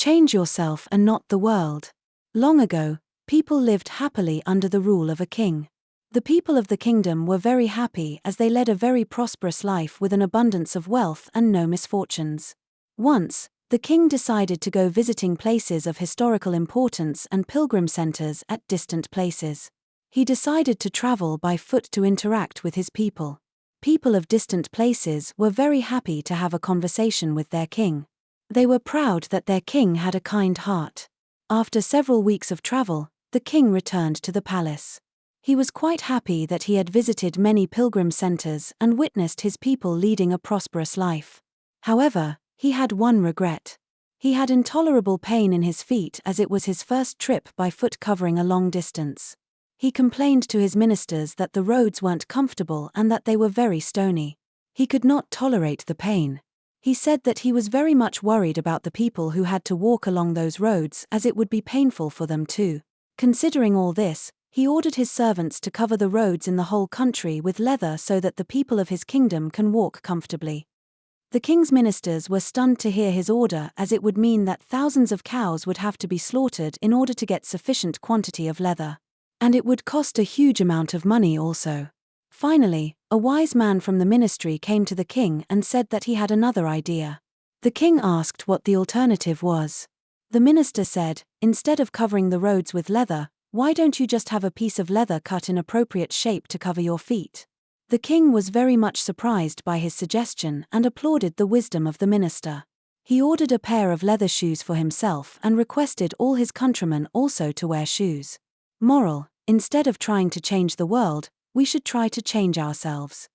Change yourself and not the world. Long ago, people lived happily under the rule of a king. The people of the kingdom were very happy as they led a very prosperous life with an abundance of wealth and no misfortunes. Once, the king decided to go visiting places of historical importance and pilgrim centers at distant places. He decided to travel by foot to interact with his people. People of distant places were very happy to have a conversation with their king. They were proud that their king had a kind heart. After several weeks of travel, the king returned to the palace. He was quite happy that he had visited many pilgrim centers and witnessed his people leading a prosperous life. However, he had one regret. He had intolerable pain in his feet as it was his first trip by foot covering a long distance. He complained to his ministers that the roads weren't comfortable and that they were very stony. He could not tolerate the pain. He said that he was very much worried about the people who had to walk along those roads as it would be painful for them too. Considering all this, he ordered his servants to cover the roads in the whole country with leather so that the people of his kingdom can walk comfortably. The king's ministers were stunned to hear his order as it would mean that thousands of cows would have to be slaughtered in order to get sufficient quantity of leather. And it would cost a huge amount of money also. Finally, a wise man from the ministry came to the king and said that he had another idea. The king asked what the alternative was. The minister said, instead of covering the roads with leather, why don't you just have a piece of leather cut in appropriate shape to cover your feet? The king was very much surprised by his suggestion and applauded the wisdom of the minister. He ordered a pair of leather shoes for himself and requested all his countrymen also to wear shoes. Moral: instead of trying to change the world, we should try to change ourselves.